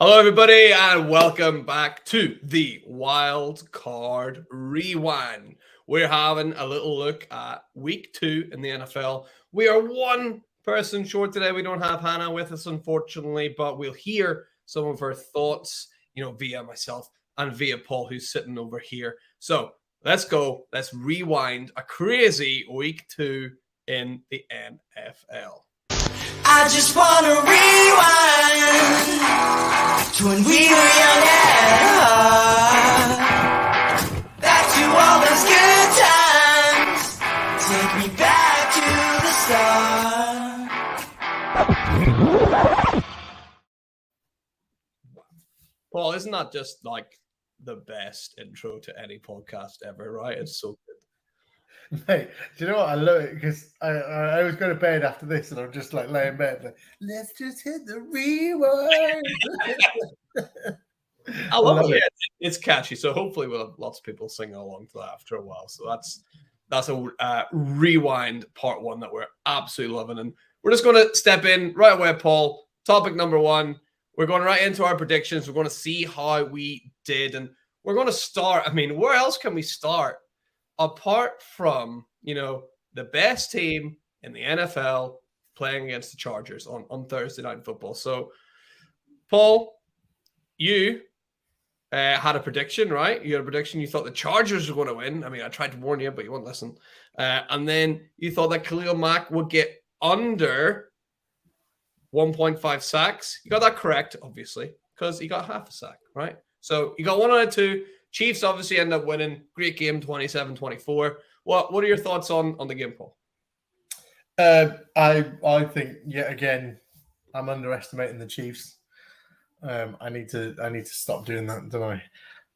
Hello, everybody, and welcome back to the Wildcard Rewind. We're having a little look at week 2 in the NFL. We are one person short today. We don't have Hannah with us, unfortunately, but we'll hear some of her thoughts, via myself and via Paul, who's sitting over here. So let's go. Let's rewind a crazy week 2 in the NFL. I just wanna rewind to when we were young and hard. Back to all those good times. Take me back to the start. Paul, isn't that just like the best intro to any podcast ever, right? It's so good. Mate, do you know what? I love it because I always go to bed after this and I'm just like laying in bed like, let's just hit the rewind. I love it. It's catchy, so hopefully we'll have lots of people singing along to that after a while. So that's a rewind part 1 that we're absolutely loving, and we're just going to step in right away, Paul. Topic number 1. We're going right into our predictions. We're going to see how we did, and we're going to start. I mean, where else can we start apart from, the best team in the NFL playing against the Chargers on Thursday Night Football? So, Paul, you had a prediction, right? You had a prediction. You thought the Chargers were going to win. I mean, I tried to warn you, but you wouldn't listen. And then you thought that Khalil Mack would get under 1.5 sacks. You got that correct, obviously, because he got half a sack, right? So you got 1 out of 2. Chiefs obviously end up winning. Great game, 27-24. What are your thoughts on the game, Paul? I think yet again I'm underestimating the Chiefs. I need to stop doing that, don't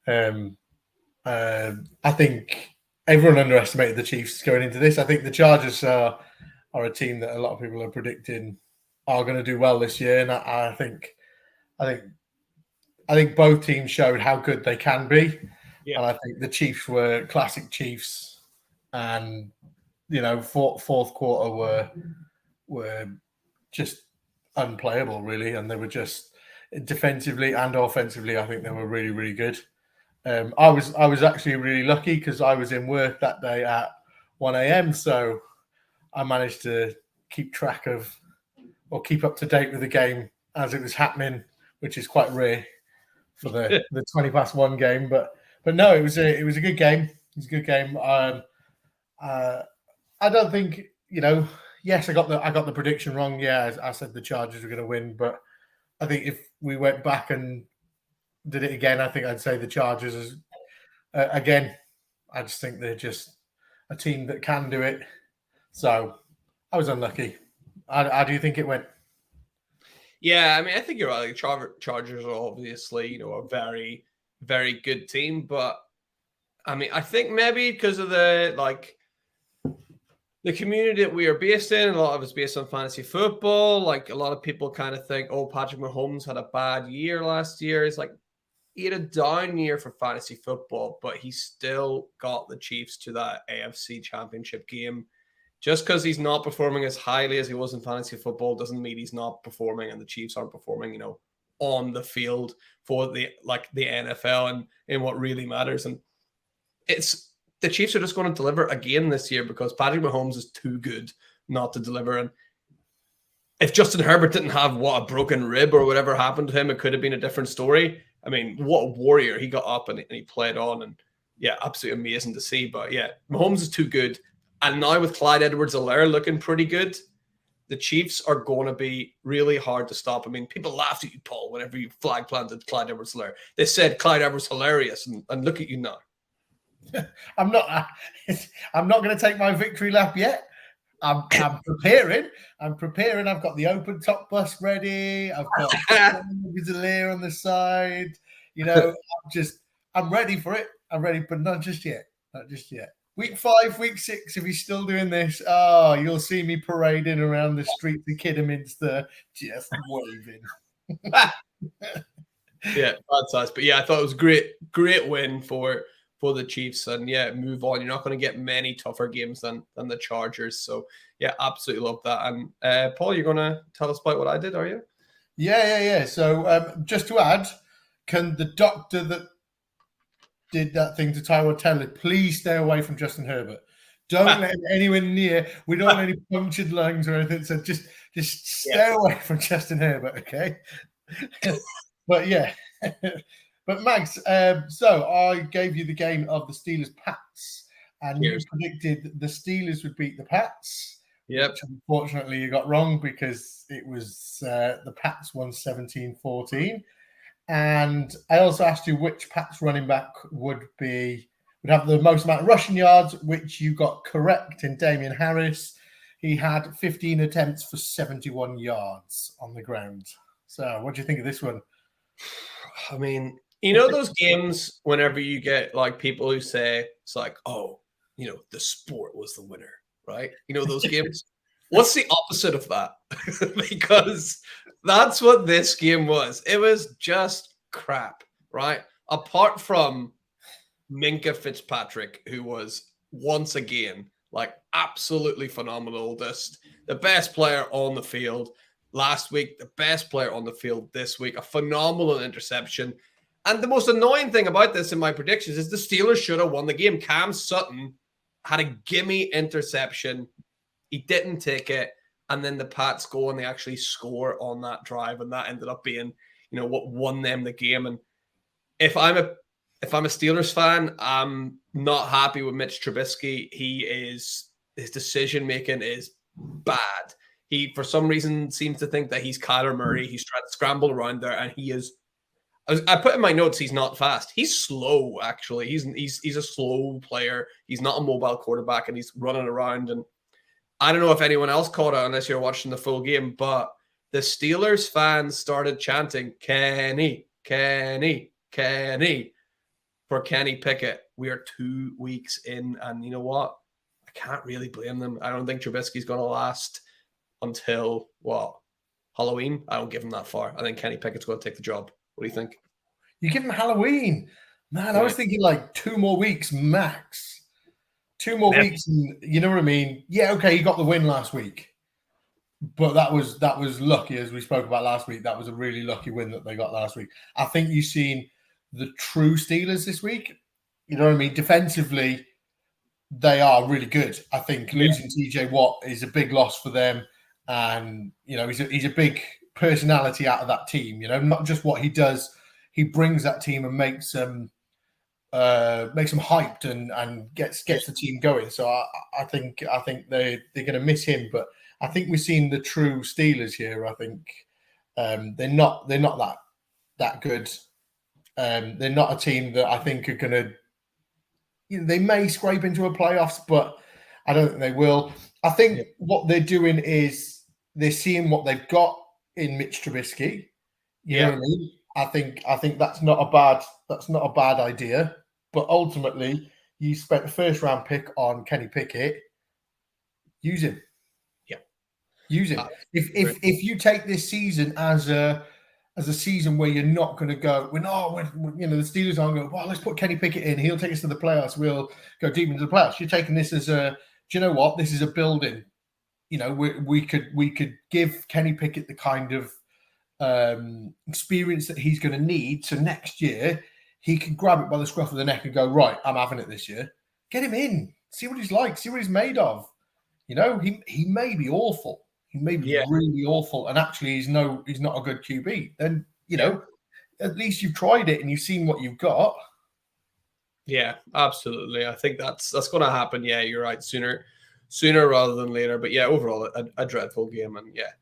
I? I think everyone underestimated the Chiefs going into this. I think the Chargers are a team that a lot of people are predicting are going to do well this year, and I think both teams showed how good they can be. Yeah. And I think the Chiefs were classic Chiefs, and fourth quarter were just unplayable, really, and they were just defensively and offensively. I think they were really, really good. I was actually really lucky because I was in work that day at 1 a.m. So I managed to keep track of or keep up to date with the game as it was happening, which is quite rare for the 20 past 1 game. But no, it was a good game. It was a good game. I don't think, yes, I got the prediction wrong. Yeah, I said the Chargers were going to win, but I think if we went back and did it again, I think I'd say the Chargers is again. I just think they're just a team that can do it. So I was unlucky. How do you think it went? Yeah, I mean, I think you're right. Like, Chargers are obviously, a very, very good team, but I mean, I think maybe because of the community that we are based in, a lot of it's based on fantasy football. Like, a lot of people kind of think, oh, Patrick Mahomes had a bad year last year. It's like he had a down year for fantasy football, but he still got the Chiefs to that AFC Championship game. Just because he's not performing as highly as he was in fantasy football doesn't mean he's not performing, and the Chiefs aren't performing, on the field for the NFL and in what really matters. And it's the Chiefs are just going to deliver again this year because Patrick Mahomes is too good not to deliver. And if Justin Herbert didn't have a broken rib or whatever happened to him, it could have been a different story. I mean, what a warrior. He got up and he played on, and yeah, absolutely amazing to see. But yeah, Mahomes is too good. And now with Clyde Edwards-Helaire looking pretty good, the Chiefs are going to be really hard to stop. I mean, people laughed at you, Paul, whenever you flag planted Clyde Edwards-Helaire. They said Clyde Edwards hilarious, and look at you now. I'm not going to take my victory lap yet. I'm preparing. I've got the open top bus ready. I've got Edwards-Helaire on the side. I'm ready for it. I'm ready, but not just yet. Week 5, week 6, if he's still doing this, you'll see me parading around the streets of Kidderminster, just waving. Yeah, fantastic. But yeah, I thought it was great win for the Chiefs. And yeah, move on. You're not going to get many tougher games than the Chargers. So yeah, absolutely love that. And Paul, you're going to tell us about what I did, are you? Yeah. So just to add, can the doctor that did that thing to Tyrod Taylor please stay away from Justin Herbert? Don't let him anywhere near. We don't want any punctured lungs or anything. So just stay away from Justin Herbert, okay? But yeah. But Max, so I gave you the game of the Steelers-Pats, and you predicted the Steelers would beat the Pats. Yep. Which unfortunately you got wrong because it was the Pats won 17-14. And I also asked you which Pats running back would have the most amount of rushing yards, which you got correct in Damian Harris. He had 15 attempts for 71 yards on the ground. So what do you think of this one? I mean, you know those games whenever you get like people who say it's like, oh, you know, the sport was the winner, right? You know those games? What's the opposite of that? Because that's what this game was. It was just crap, right? Apart from Minka Fitzpatrick, who was once again like absolutely phenomenal. Just the best player on the field last week, the best player on the field this week, a phenomenal interception. And the most annoying thing about this in my predictions is the Steelers should have won the game. Cam Sutton had a gimme interception. He didn't take it. And then the Pats go and they actually score on that drive. And that ended up being, you know, what won them the game. And if I'm a Steelers fan, I'm not happy with Mitch Trubisky. His decision-making is bad. He, for some reason, seems to think that he's Kyler Murray. He's trying to scramble around there, and he is. I put in my notes he's not fast. He's slow, actually. He's a slow player. He's not a mobile quarterback, and he's running around. And I don't know if anyone else caught it unless you're watching the full game, but the Steelers fans started chanting, Kenny, Kenny, Kenny, for Kenny Pickett. We are 2 weeks in, and you know what? I can't really blame them. I don't think Trubisky's going to last until, Halloween? I don't give him that far. I think Kenny Pickett's going to take the job. What do you think? You give him Halloween. Man, I was thinking like 2 more weeks max. 2 more weeks, and you know what I mean? Yeah, okay, he got the win last week. But that was lucky, as we spoke about last week. That was a really lucky win that they got last week. I think you've seen the true Steelers this week. You know what I mean? Defensively, they are really good. I think losing TJ Watt is a big loss for them. And, you know, he's a big personality out of that team. You know, not just what he does, he brings that team and makes them hyped and gets the team going. So I think they're going to miss him, but I think we've seen the true Steelers here. I think they're not that good. They're not a team that I think are going to. You know, they may scrape into a playoffs, but I don't think they will. I think what they're doing is they're seeing what they've got in Mitch Trubisky. You know what I mean? I think that's not a bad idea. But ultimately, you spent a first round pick on Kenny Pickett. Use him. Yeah. Use him. If you take this season as a season where you're not going to go, the Steelers aren't going, well, let's put Kenny Pickett in. He'll take us to the playoffs. We'll go deep into the playoffs. You're taking this as do you know what? This is a building. You know, we could give Kenny Pickett the kind of experience that he's going to need. So next year, he can grab it by the scruff of the neck and go, right, I'm having it this year. Get him in. See what he's like. See what he's made of. You know, he may be awful. He may be really awful. And actually, he's not a good QB. Then, you know, at least you've tried it and you've seen what you've got. Yeah, absolutely. I think that's going to happen. Yeah, you're right. Sooner rather than later. But yeah, overall, a dreadful game. And yeah,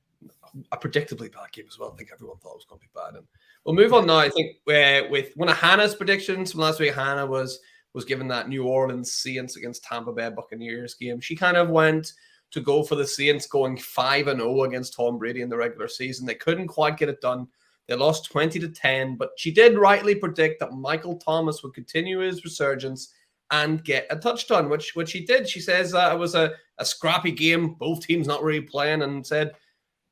a predictably bad game as well. I think everyone thought it was going to be bad. And we'll move on now. I think with one of Hannah's predictions from last week, Hannah was given that New Orleans Saints against Tampa Bay Buccaneers game. She kind of went to go for the Saints going 5-0 against Tom Brady in the regular season. They couldn't quite get it done. They lost 20-10, but she did rightly predict that Michael Thomas would continue his resurgence and get a touchdown, which he did. She says it was a scrappy game, both teams not really playing, and said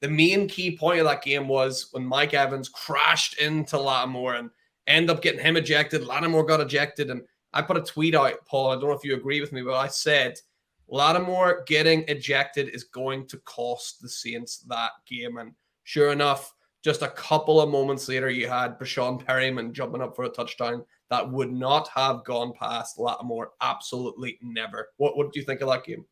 the main key point of that game was when Mike Evans crashed into Lattimore and ended up getting him ejected. Lattimore got ejected, and I put a tweet out, Paul, I don't know if you agree with me, but I said Lattimore getting ejected is going to cost the Saints that game. And sure enough, just a couple of moments later, you had Brashawn Perryman jumping up for a touchdown that would not have gone past Lattimore. Absolutely never. What do you think of that game?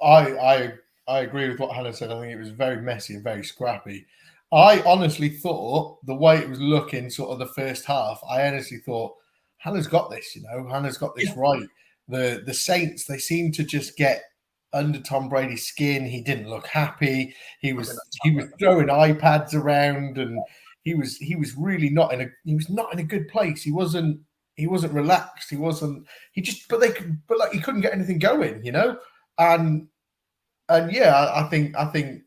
I agree with what Hannah said. I think it was very messy and very scrappy. I honestly thought the way it was looking, sort of the first half, I honestly thought Hannah's got this. Hannah's got this right. The Saints, they seem to just get under Tom Brady's skin. He didn't look happy. He was throwing iPads around, and he was really not in a good place. He wasn't relaxed. He couldn't get anything going, And yeah, I think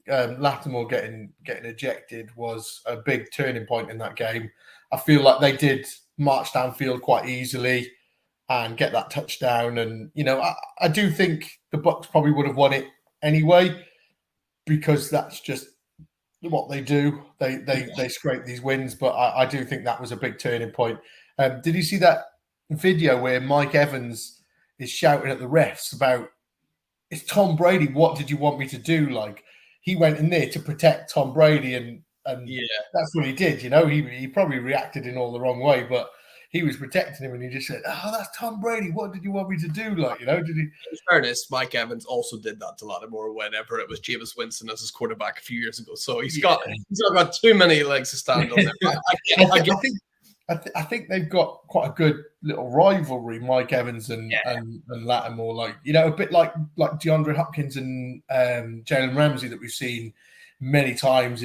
Lattimore getting ejected was a big turning point in that game. I feel like they did march downfield quite easily and get that touchdown. And I do think the Bucs probably would have won it anyway, because that's just what they do. They scrape these wins, but I do think that was a big turning point. Did you see that video where Mike Evans is shouting at the refs about, it's Tom Brady, what did you want me to do? Like, he went in there to protect Tom Brady, and that's what he did. He probably reacted in all the wrong way, but he was protecting him, and he just said, "Oh, that's Tom Brady. What did you want me to do?" Like, did he? In fairness, Mike Evans also did that to Lattimore whenever it was Jameis Winston as his quarterback a few years ago. So he's got too many legs to stand on there. I think they've got quite a good little rivalry, Mike Evans and Lattimore. Like, a bit like DeAndre Hopkins and Jalen Ramsey that we've seen many times.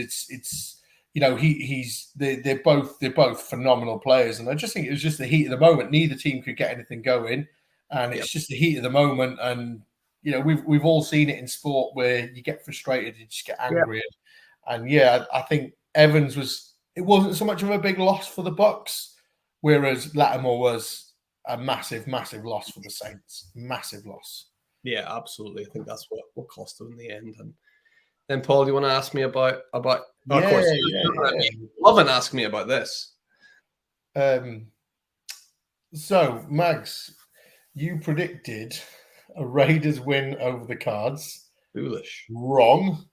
They're both phenomenal players, and I just think it was just the heat of the moment. Neither team could get anything going, and it's just the heat of the moment. And we've all seen it in sport where you get frustrated, you just get angry, and I think Evans was. It wasn't so much of a big loss for the Bucs, whereas Lattimore was a massive, massive loss for the Saints. Massive loss. Yeah, absolutely. I think that's what cost them in the end. And then, Paul, do you want to ask me about? Of course, love and ask me about this. So, Mags, you predicted a Raiders win over the Cards. Foolish. Wrong.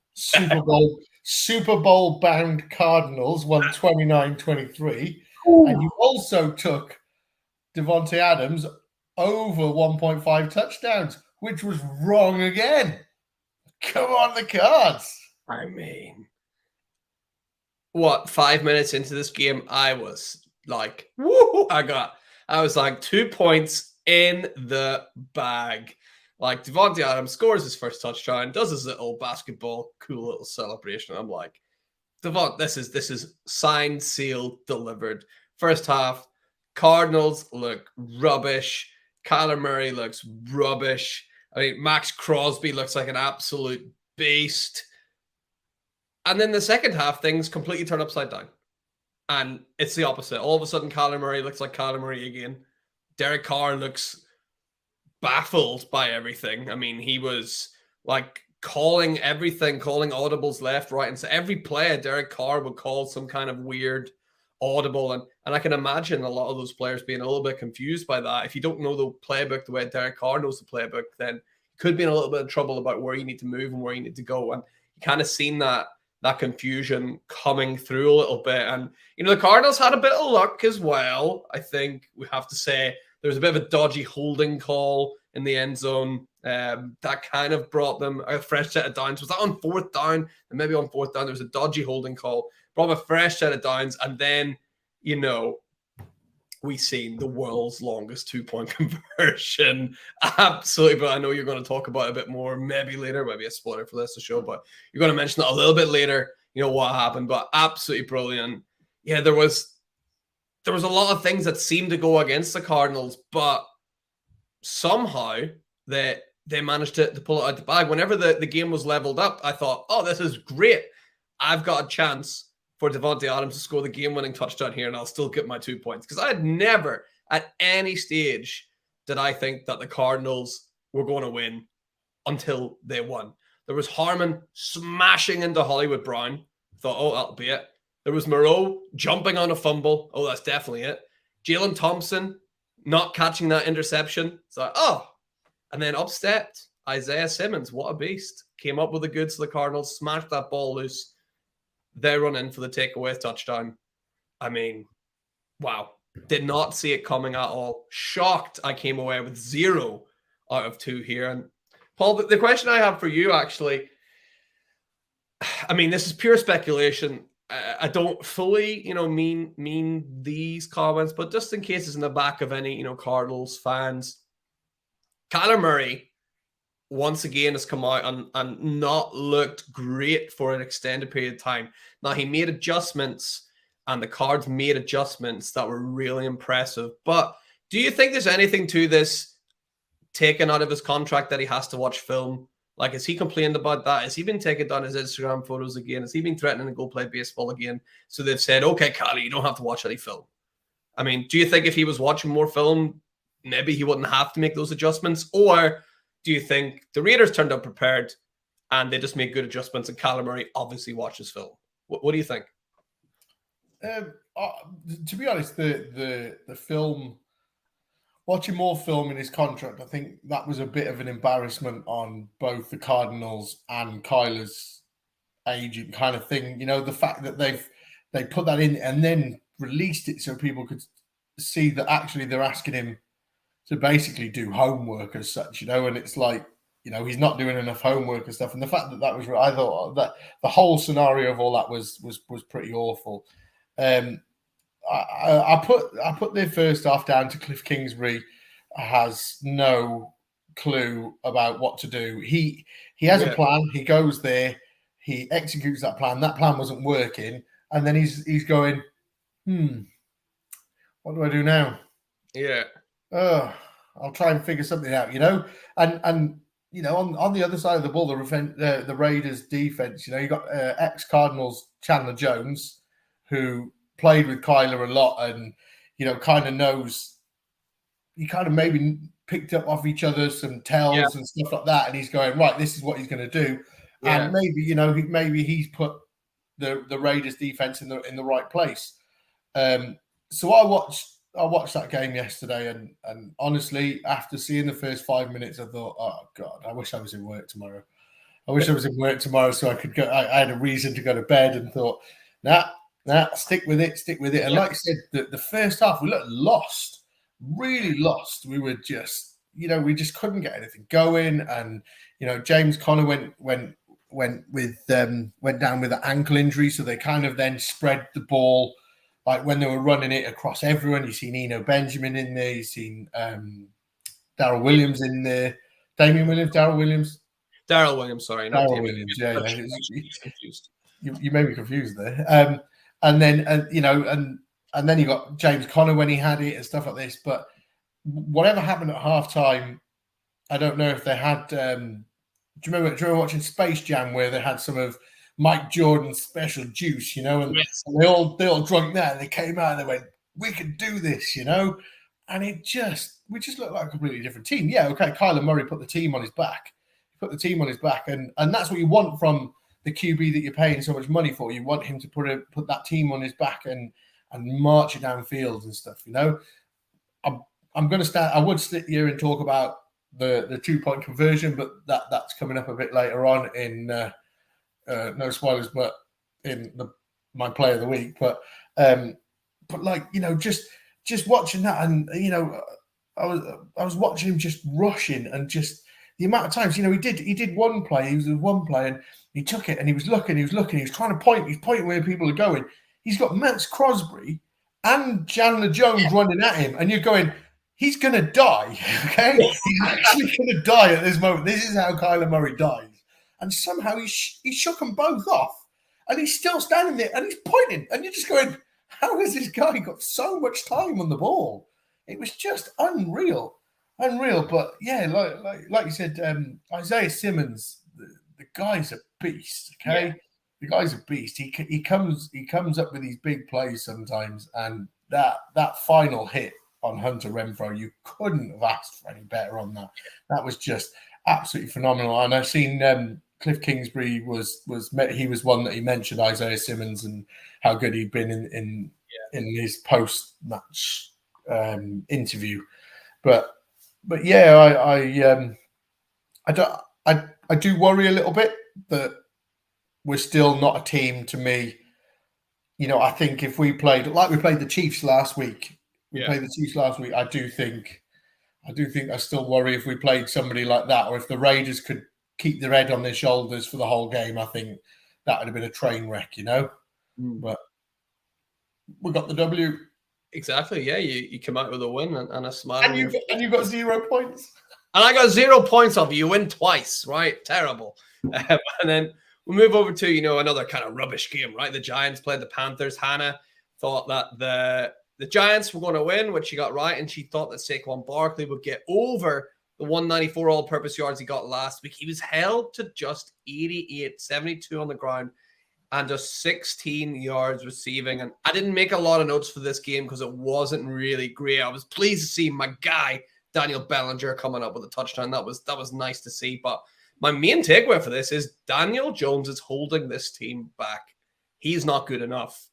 Super Bowl bound Cardinals won 29-23. And you also took Devontae Adams over 1.5 touchdowns, which was wrong again. Come on, the Cards. I mean, 5 minutes into this game, I was like, woo! I was like 2 points in the bag. Like, Devontae Adams scores his first touchdown, does his little basketball, cool little celebration. I'm like, Devontae, this is signed, sealed, delivered. First half, Cardinals look rubbish. Kyler Murray looks rubbish. I mean, Max Crosby looks like an absolute beast. And then the second half, things completely turn upside down. And it's the opposite. All of a sudden, Kyler Murray looks like Kyler Murray again. Derek Carr looks baffled by everything. I mean, he was like calling everything, calling audibles left, right, and so every player, Derek Carr would call some kind of weird audible, and I can imagine a lot of those players being a little bit confused by that. If you don't know the playbook the way Derek Carr knows the playbook, then you could be in a little bit of trouble about where you need to move and where you need to go. And you kind of seen that confusion coming through a little bit. And the Cardinals had a bit of luck as well. I think we have to say there was a bit of a dodgy holding call in the end zone that kind of brought them a fresh set of downs. Was that on fourth down? And maybe on fourth down, there was a dodgy holding call, brought them a fresh set of downs. And then, we seen the world's longest 2-point conversion. Absolutely. But I know you're going to talk about it a bit more, maybe later, maybe a spoiler for this show, but you're going to mention it a little bit later, what happened. But absolutely brilliant. Yeah, there was a lot of things that seemed to go against the Cardinals, but somehow they managed to pull it out the bag. Whenever the game was leveled up, I thought, oh, this is great. I've got a chance for Devontae Adams to score the game-winning touchdown here, and I'll still get my 2 points. Because I had never, at any stage, did I think that the Cardinals were going to win until they won. There was Harmon smashing into Hollywood Brown. Thought, oh, that'll be it. There was Moreau jumping on a fumble. Oh, that's definitely it. Jalen Thompson not catching that interception. So, and then up stepped Isaiah Simmons. What a beast. Came up with the goods to the Cardinals, smashed that ball loose. They run in for the takeaway touchdown. I mean, wow. Did not see it coming at all. Shocked I came away with 0 out of 2 here. And Paul, the question I have for you actually, I mean, this is pure speculation. I don't fully, mean these comments, but just in case it's in the back of any, Cardinals fans, Kyler Murray once again has come out and not looked great for an extended period of time. Now, he made adjustments and the Cards made adjustments that were really impressive. But do you think there's anything to this taken out of his contract that he has to watch film? Like, has he complained about that? Has he been taking down his Instagram photos again? Has he been threatening to go play baseball again? So they've said, okay, Kylie, you don't have to watch any film. I mean, do you think if he was watching more film, maybe he wouldn't have to make those adjustments? Or do you think the Raiders turned up prepared and they just made good adjustments and Kyler Murray obviously watches film? What do you think? To be honest, the film, watching more film in his contract, I think that was a bit of an embarrassment on both the Cardinals and Kyler's agent kind of thing. The fact that they put that in and then released it so people could see that actually they're asking him to basically do homework as such, and it's like, he's not doing enough homework and stuff. And the fact that was, I thought that the whole scenario of all that was pretty awful. I put the first half down to Cliff Kingsbury has no clue about what to do. He has a plan. He goes there. He executes that plan. That plan wasn't working. And then he's going, what do I do now? Yeah. I'll try and figure something out, And on the other side of the ball, the Raiders defense, you got ex-Cardinals Chandler Jones, who played with Kyler a lot and, kind of knows, he kind of maybe picked up off each other some tells and stuff like that. And he's going, right, this is what he's going to do. Yeah. And maybe he's put the Raiders defense in the right place. So I watched that game yesterday, and honestly, after seeing the first 5 minutes, I thought, oh God, I wish I was in work tomorrow. So I could go. I had a reason to go to bed, and thought, nah, stick with it. And like I said, the first half we looked lost, really lost. We were just, we just couldn't get anything going, and James Conner went down with an ankle injury, so they kind of then spread the ball. Like when they were running it across everyone, you've seen Eno Benjamin in there, you've seen Darrell Williams in there, Damian Williams, Darrell Williams. Darrell Williams, sorry. Not Darrell Williams, yeah. Confused. You made me confused there. And then you got James Conner when he had it and stuff like this. But whatever happened at halftime, I don't know if they had. Do you remember watching Space Jam where they had some of Mike Jordan's special juice, and they all drunk that, and they came out and they went, "We can do this," and we just looked like a completely different team. Yeah, okay, Kyler Murray put the team on his back. And that's what you want from the QB that you're paying so much money for. You want him to put that team on his back and march it downfield and stuff. I'm going to start. I would sit here and talk about the 2-point conversion, but that's coming up a bit later on in. No spoilers, but in my play of the week. But like, just watching that, and I was watching him just rushing, and just the amount of times, he did one play. He was with one play, and he took it, and he was looking. He was trying to point. He's pointing where people are going. He's got Max Crosby and Chandler Jones running at him, and you're going, he's going to die. Okay, he's actually going to die at this moment. This is how Kyler Murray dies. And somehow he shook them both off. And he's still standing there and he's pointing. And you're just going, how has this guy got so much time on the ball? It was just unreal. But yeah, like you said, Isaiah Simmons, the guy's a beast, okay? Yeah. The guy's a beast. He comes up with these big plays sometimes. And that final hit on Hunter Renfrow, you couldn't have asked for any better on that. That was just absolutely phenomenal. And I've seen Cliff Kingsbury was one that he mentioned, Isaiah Simmons, and how good he'd been in his post-match interview. But yeah, I do worry a little bit that we're still not a team, to me, I think if we played like we played the Chiefs last week, I do think I still worry if we played somebody like that, or if the Raiders could keep their head on their shoulders for the whole game. I think that would have been a train wreck, But we got the W. Exactly. Yeah, you come out with a win and a smile. And you got 0 points. And I got 0 points off you. You win twice, right? Terrible. And then we move over to, another kind of rubbish game, right? The Giants played the Panthers. Hannah thought that the Giants were going to win, which she got right, and she thought that Saquon Barkley would get over the 194 all-purpose yards he got last week. He was held to just 88, 72 on the ground, and just 16 yards receiving. And I didn't make a lot of notes for this game because it wasn't really great. I was pleased to see my guy, Daniel Bellinger, coming up with a touchdown. That was nice to see. But my main takeaway for this is Daniel Jones is holding this team back. He's not good enough.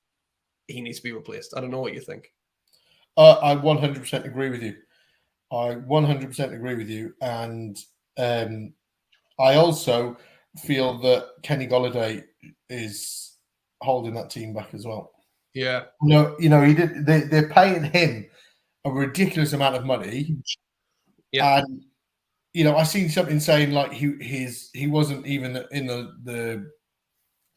He needs to be replaced. I don't know what you think. I 100% agree with you. And I also feel that Kenny Golladay is holding that team back as well. Yeah. No, he did. They're paying him a ridiculous amount of money. Yeah. And I seen something saying like he wasn't even in the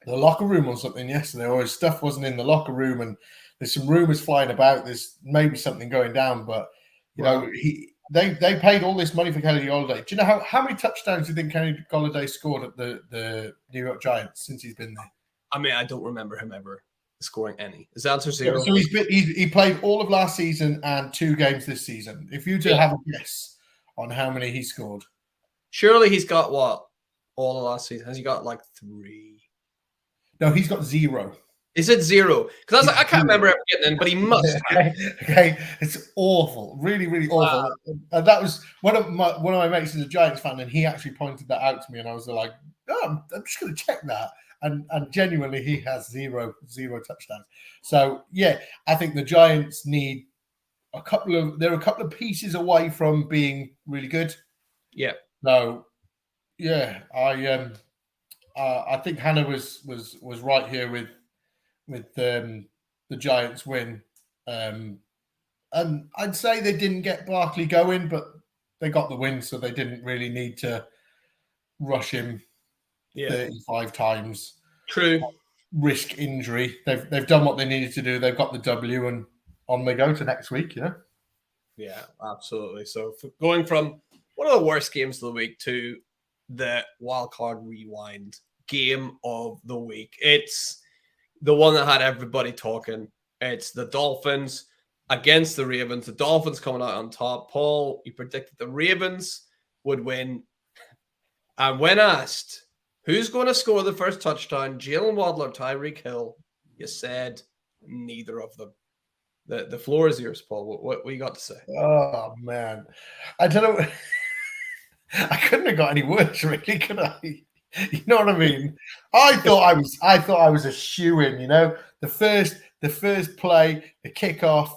locker room or something yesterday, or his stuff wasn't in the locker room, and there's some rumors flying about. There's maybe something going down, but they paid all this money for Kenny Golladay. Do you know how many touchdowns do you think Kenny Golladay scored at the New York Giants since he's been there? I mean, I don't remember him ever scoring any. Is the answer 0? So he played all of last season and 2 games this season. If you have a guess on how many he scored, surely he's got what all of last season. Has he got like 3? No, he's got 0. Is it 0? Because I can't remember ever getting in, but he must. Okay, it's awful, really, really awful. And that was one of my mates is a Giants fan, and he actually pointed that out to me, and I was like, "Oh, I'm just going to check that." And genuinely, he has zero touchdowns. So yeah, I think the Giants need they're a couple of pieces away from being really good. Yeah. So yeah, I think Hannah was right here with the Giants win. And I'd say they didn't get Barkley going, but they got the win, so they didn't really need to rush him 35 times. True. Risk injury. They've done what they needed to do. They've got the W, and on they go to next week. Yeah, absolutely. So going from one of the worst games of the week to the Wildcard Rewind game of the week, it's the one that had everybody talking. It's the Dolphins against the Ravens. The Dolphins coming out on top. Paul, you predicted the Ravens would win. And when asked who's going to score the first touchdown, Jalen Waddle or Tyreek Hill, you said neither of them. The floor is yours, Paul. What you got to say? Oh man, I don't know. I couldn't have got any worse, really, could I? You know what I mean? I thought I was a shoo-in. The first play, the kickoff,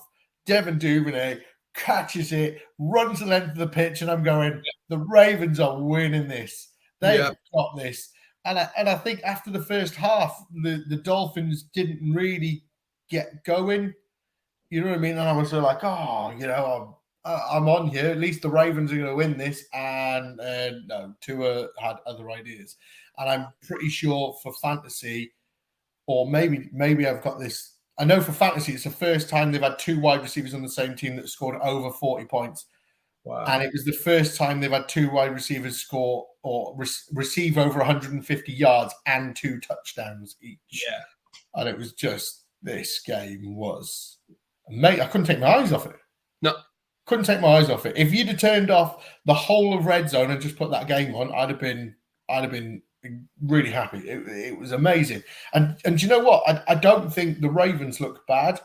Devin Duvernay catches it, runs the length of the pitch, and I'm going, the Ravens are winning this. They've got this. And I think after the first half, the Dolphins didn't really get going. You know what I mean? And I was like, I'm on here. At least the Ravens are going to win this. And no, Tua had other ideas. And I'm pretty sure for fantasy, or maybe I've got this. I know for fantasy, it's the first time they've had 2 wide receivers on the same team that scored over 40 points. Wow. And it was the first time they've had 2 wide receivers score or receive over 150 yards and 2 touchdowns each. Yeah. And it was just, this game was, mate, I couldn't take my eyes off it. No. Couldn't take my eyes off it. If you'd have turned off the whole of Red Zone and just put that game on, I'd have been really happy. It was amazing. And you know what? I don't think the Ravens look bad.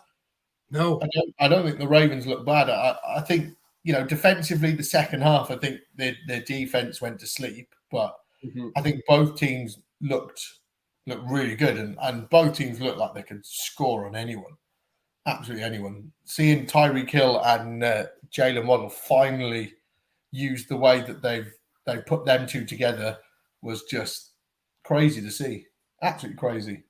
No. I don't think the Ravens look bad. I think, defensively, the second half, I think their defense went to sleep. But I think both teams looked really good. And both teams looked like they could score on anyone. Absolutely anyone. Seeing Tyreek Hill and Jalen Waddle finally use the way that they put them two together was just crazy to see. Absolutely crazy.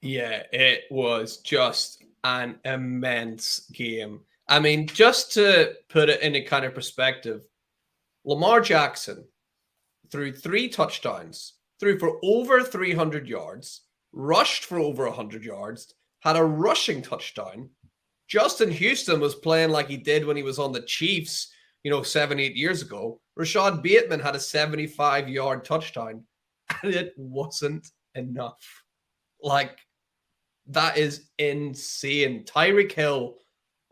Yeah, it was just an immense game. I mean, just to put it in a kind of perspective, Lamar Jackson threw 3 touchdowns, threw for over 300 yards, rushed for over 100 yards, had a rushing touchdown. Justin Houston was playing like he did when he was on the Chiefs, 7, 8 years ago. Rashad Bateman had a 75-yard touchdown, and it wasn't enough. Like, that is insane. Tyreek Hill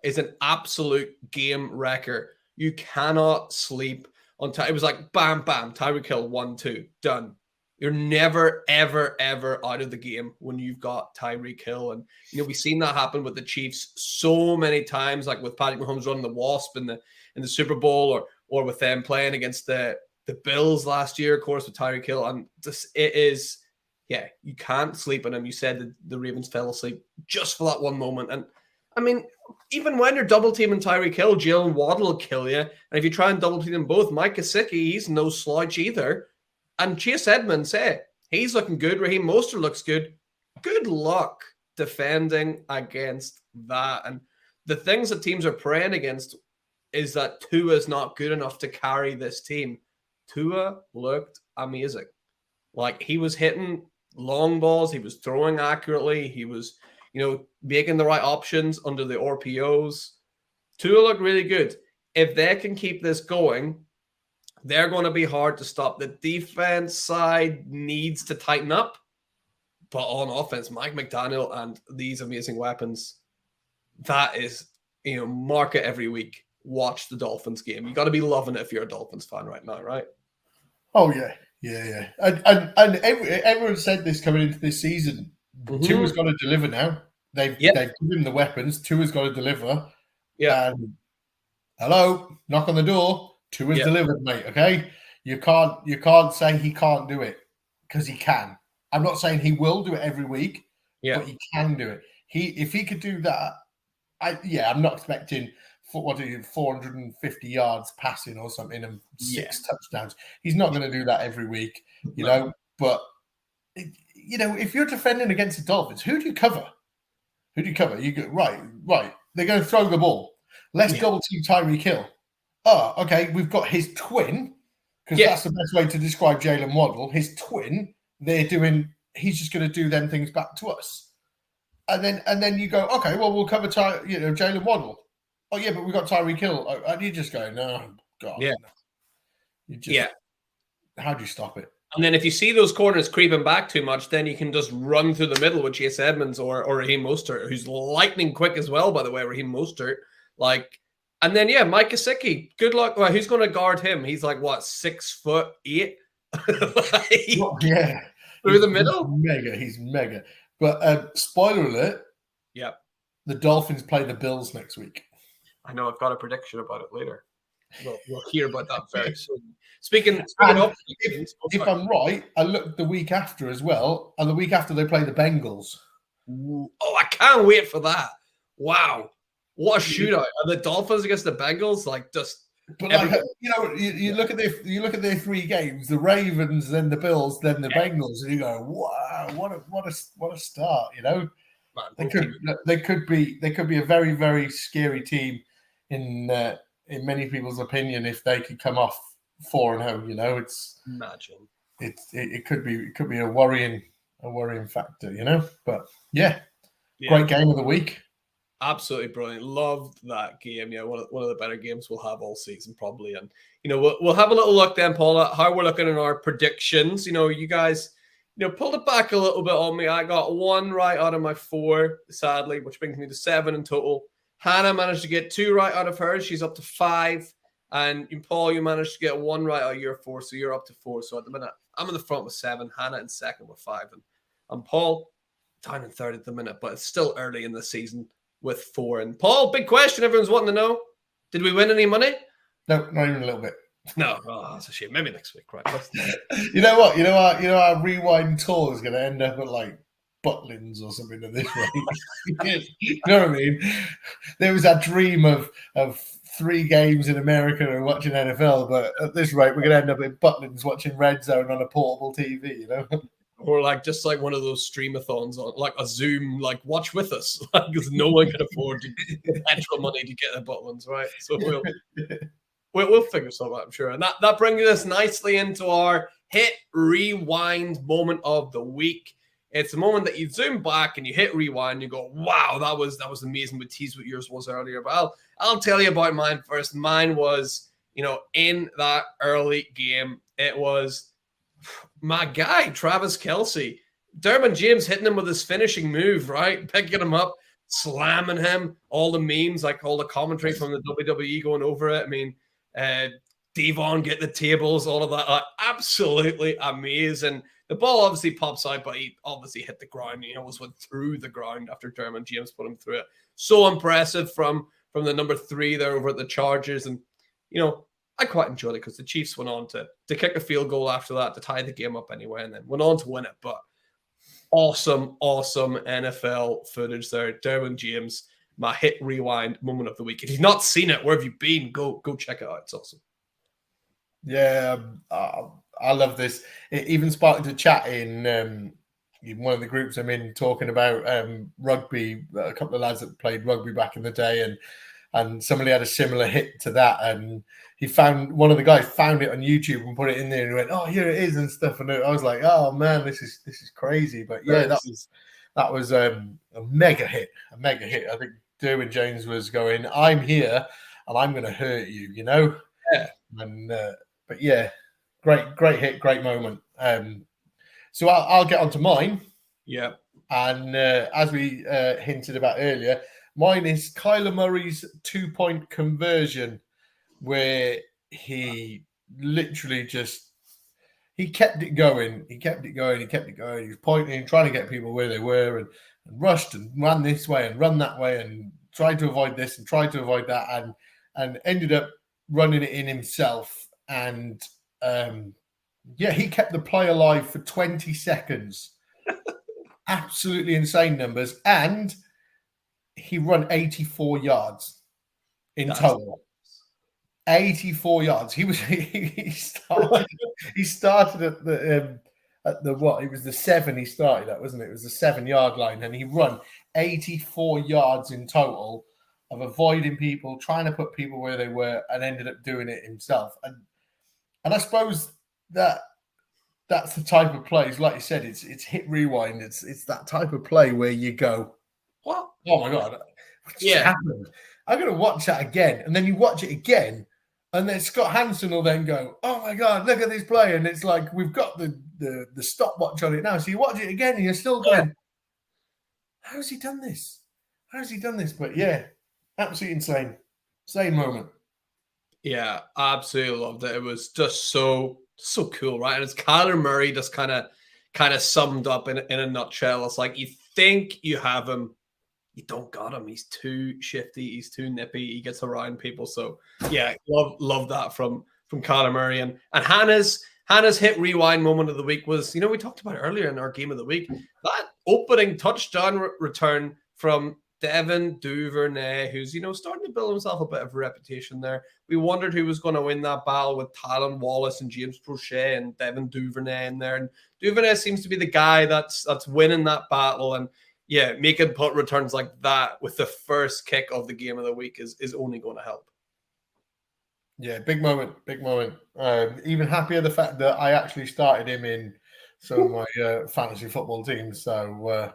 is an absolute game wrecker. You cannot sleep on It was like bam, bam, Tyreek Hill, 1-2, done. You're never, ever, ever out of the game when you've got Tyreek Hill. And, we've seen that happen with the Chiefs so many times, like with Patrick Mahomes running the Wasp in the Super Bowl, or with them playing against the Bills last year, of course, with Tyreek Hill. And you can't sleep on him. You said that the Ravens fell asleep just for that one moment. And, I mean, even when you're double teaming Tyreek Hill, Jalen Waddle will kill you. And if you try and double team them both, Mike Gesicki, he's no slouch either. And Chase Edmonds, he's looking good. Raheem Mostert looks good. Good luck defending against that. And the things that teams are praying against is that Tua is not good enough to carry this team. Tua looked amazing. Like, he was hitting long balls. He was throwing accurately. He was, making the right options under the RPOs. Tua looked really good. If they can keep this going, they're going to be hard to stop. The defense side needs to tighten up. But on offense, Mike McDaniel and these amazing weapons, that is, mark it every week. Watch the Dolphins game. You got to be loving it if you're a Dolphins fan right now, right? Oh, yeah. Yeah. And everyone said this coming into this season. Mm-hmm. Tua's got to deliver now. They've given him the weapons. Tua's got to deliver. Yeah. And hello, knock on the door. Tua's delivered, mate. Okay, you can't say he can't do it, because he can. I'm not saying he will do it every week, but he can do it. If he could do that, I'm not expecting 450 yards passing or something and 6 touchdowns. He's not going to do that every week, know. But if you're defending against the Dolphins, who do you cover? You go right. They're going to throw the ball. Let's double team Tyreek Hill. Oh, okay. We've got his twin, because that's the best way to describe Jalen Waddle. His twin. He's just going to do them things back to us. And then you go, okay, well, we'll cover Jalen Waddle. Oh yeah, but we got Tyreek Hill. And you just go, no, God. Yeah. No. How do you stop it? And then if you see those corners creeping back too much, then you can just run through the middle with Chase Edmonds or Raheem Mostert, who's lightning quick as well, by the way, Raheem Mostert. And then, Mike Gesicki, good luck. Well, who's going to guard him? He's like, what, 6'8"? Through the middle? He's mega. But spoiler alert. Yeah. The Dolphins play the Bills next week. I know. I've got a prediction about it later. We'll hear about that very soon. Speaking of, if I'm right, I looked the week after as well, and the week after they play the Bengals. Oh, I can't wait for that! Wow, what a shootout! Are the Dolphins against the Bengals? You look at their 3 games: the Ravens, then the Bills, then the Bengals, and you go, wow, what a start! Man, they could be a very, very scary team in many people's opinion if they could come off 4-0. Imagine it could be a worrying factor, But great game of the week. Absolutely brilliant. Loved that game. One of the better games we'll have all season probably. And we'll have a little look then, Paul, at how we're looking in our predictions. You guys pulled it back a little bit on me. I got 1 right out of my 4, sadly, which brings me to 7 in total. Hannah managed to get 2 right out of hers. She's up to 5. And Paul, you managed to get 1 right out of your 4, so you're up to 4. So at the minute, I'm in the front with 7. Hannah in second with 5. And Paul down in third at the minute, but it's still early in the season with 4. And Paul, big question everyone's wanting to know. Did we win any money? No, not even a little bit. No, that's a shame. Maybe next week, right? You know what? Our rewind tour is going to end up at like Butlins or something at this rate. You know what I mean? There was that dream of 3 games in America and watching NFL, but at this rate, we're going to end up in Butlins watching Red Zone on a portable TV. Or like just like one of those streamathons on like a Zoom, like watch with us, because no one can afford the petrol money to get the Butlins, right? So we'll figure something out, I'm sure. And that brings us nicely into our hit rewind moment of the week. It's the moment that you zoom back and you hit rewind, and you go, wow, that was amazing. We teased what yours was earlier, but I'll tell you about mine first. Mine was, in that early game, it was my guy, Travis Kelce. Derwin James hitting him with his finishing move, right? Picking him up, slamming him. All the memes, like all the commentary from the WWE going over it. I mean, Devon get the tables, all of that. Absolutely amazing. The ball obviously pops out, but he obviously hit the ground. He almost went through the ground after Derwin James put him through it. So impressive from the number 3 there over at the Chargers. And, I quite enjoyed it because the Chiefs went on to kick a field goal after that to tie the game up anyway, and then went on to win it. But awesome NFL footage there. Derwin James, my hit rewind moment of the week. If you've not seen it, where have you been? Go check it out. It's awesome. Yeah, I love this. It even sparked a chat in one of the groups I'm in, talking about rugby. A couple of lads that played rugby back in the day, and somebody had a similar hit to that, and one of the guys found it on YouTube and put it in there, and he went, "Oh, here it is," and stuff. And I was like, "Oh man, this is crazy." But yeah, that was a mega hit. I think Derwin James was going, "I'm here, and I'm going to hurt you," Yeah. And but yeah, great hit, great moment. So I'll get on to mine. Yeah. And as we hinted about earlier, mine is Kyler Murray's 2-point conversion, where he literally he kept it going. He was pointing, trying to get people where they were, and rushed and ran this way and run that way, and tried to avoid this and tried to avoid that, and ended up running it in himself. And he kept the play alive for 20 seconds. Absolutely insane numbers. And he run 84 yards in total. 84 yards. He started at the what? It was the 7 he started at, wasn't it? It was the 7-yard line, and he run 84 yards in total of avoiding people, trying to put people where they were, and ended up doing it himself. And I suppose that's the type of plays, like you said, it's hit rewind. It's that type of play where you go, "What? Oh my god, what just happened? I'm going to watch that again." And then you watch it again, and then Scott Hansen will then go, "Oh my god, look at this play!" And it's like we've got the stopwatch on it now. So you watch it again, and you're still going, "How has he done this? How has he done this?" But yeah, absolutely insane moment. Yeah, absolutely loved it. It was just so cool, right? And it's Kyler Murray just kind of summed up in a nutshell. It's like you think you have him, you don't got him. He's too shifty, he's too nippy, he gets around people. So yeah, love that from Kyler Murray. And Hannah's hit rewind moment of the week was, we talked about it earlier in our game of the week, that opening touchdown return from Devin Duvernay, who's, starting to build himself a bit of a reputation there. We wondered who was going to win that battle with Talon Wallace and James Prochet and Devin Duvernay in there. And Duvernay seems to be the guy that's winning that battle. And yeah, making punt returns like that with the first kick of the game of the week is only going to help. Yeah, big moment. Even happier the fact that I actually started him in some of my fantasy football teams. So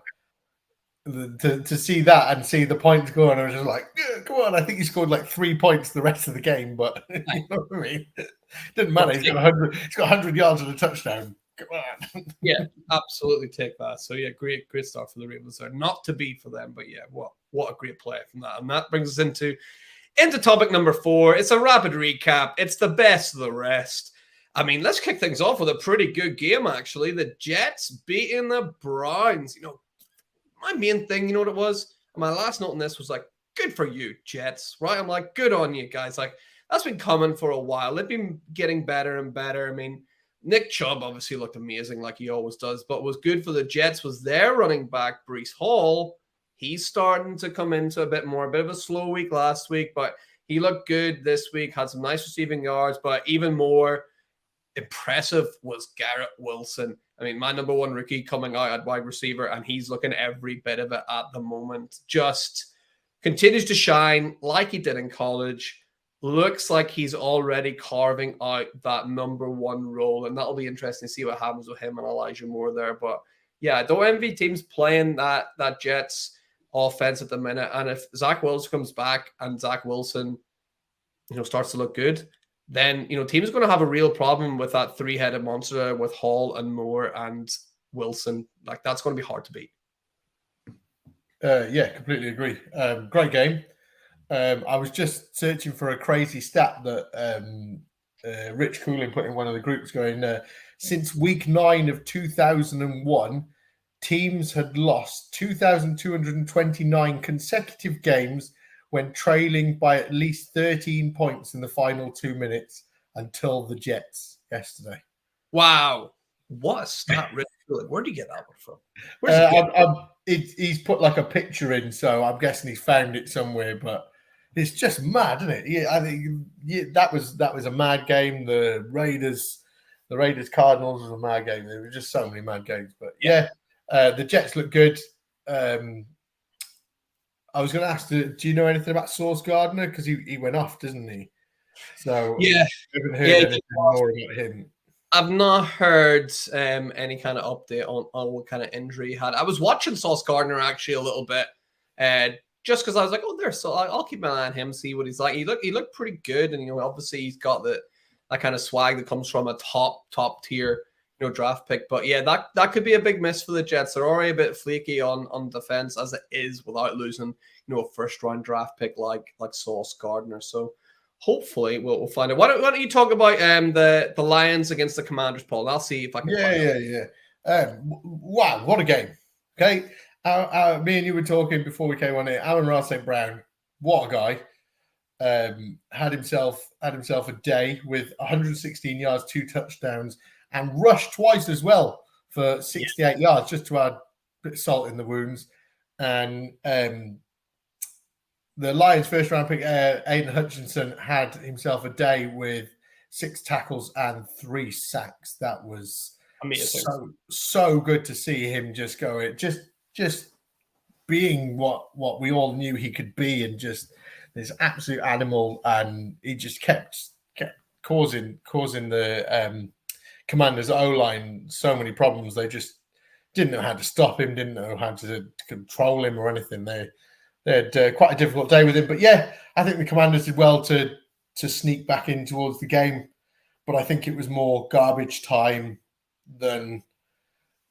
to see that and see the points go on, I was just like, yeah, come on. I think he scored like 3 points the rest of the game, but you know what I mean? Didn't matter. He's got 100 yards and a touchdown. Come on. Yeah, absolutely take that. So yeah, great start for the Ravens there. Not to be for them, but yeah, what a great play from that. And that brings us into topic number 4. It's a rapid recap. It's the best of the rest. I mean, let's kick things off with a pretty good game, actually. The Jets beating the Browns. My main thing, you know what it was? My last note on this was like, good for you, Jets, right? I'm like, good on you guys. Like, that's been coming for a while. They've been getting better and better. I mean, Nick Chubb obviously looked amazing like he always does, but what was good for the Jets was their running back, Breece Hall. He's starting to come into a bit of a slow week last week, but he looked good this week, had some nice receiving yards, but even more impressive was Garrett Wilson. I mean, my number one rookie coming out at wide receiver, and he's looking every bit of it at the moment. Just continues to shine like he did in college. Looks like he's already carving out that number one role, and that'll be interesting to see what happens with him and Elijah Moore there. But yeah, don't envy teams playing that Jets offense at the minute. And if Zach Wilson comes back and Zach Wilson, starts to look good, then, teams are going to have a real problem with that three-headed monster with Hall and Moore and Wilson. Like, that's going to be hard to beat. Yeah, completely agree. Great game. I was just searching for a crazy stat that Rich Coolin put in one of the groups going, since week 9 of 2001, teams had lost 2,229 consecutive games when trailing by at least 13 points in the final 2 minutes until the Jets yesterday. Wow. What a stat, Rich Coolin. Where did you get that one from? He's put like a picture in, so I'm guessing he's found it somewhere, but it's just mad, isn't it? Yeah, I think that was a mad game. The Raiders Cardinals was a mad game. There were just so many mad games, but yeah, the Jets look good. I was going to ask, do you know anything about Sauce Gardner? Because he went off, doesn't he? So yeah, I haven't heard anything more about him. I've not heard any kind of update on what kind of injury he had. I was watching Sauce Gardner actually a little bit, just because I was like, so I'll keep my eye on him, see what he's like. He looked pretty good, and obviously he's got that kind of swag that comes from a top tier draft pick. But yeah, that could be a big miss for the Jets. They're already a bit flaky on defense as it is without losing a first round draft pick like Sauce Gardner. So hopefully we'll find it. Why don't you talk about the Lions against the Commanders, Paul? I'll see if I can. Yeah. Wow, what a game! Okay, me and you were talking before we came on here. Amon-Ra St. Brown, what a guy! Had himself a day with 116 yards, 2 touchdowns, and rushed twice as well for 68 yards, just to add a bit of salt in the wounds. And the Lions' first-round pick, Aiden Hutchinson, had himself a day with 6 tackles and 3 sacks. That was amazing. So good to see him just go, just being what we all knew he could be, and just this absolute animal. And he just kept causing the Commanders' O-line so many problems. They just didn't know how to stop him, didn't know how to control him or anything. They had quite a difficult day with him. But yeah, I think the Commanders did well to sneak back in towards the game. But I think it was more garbage time than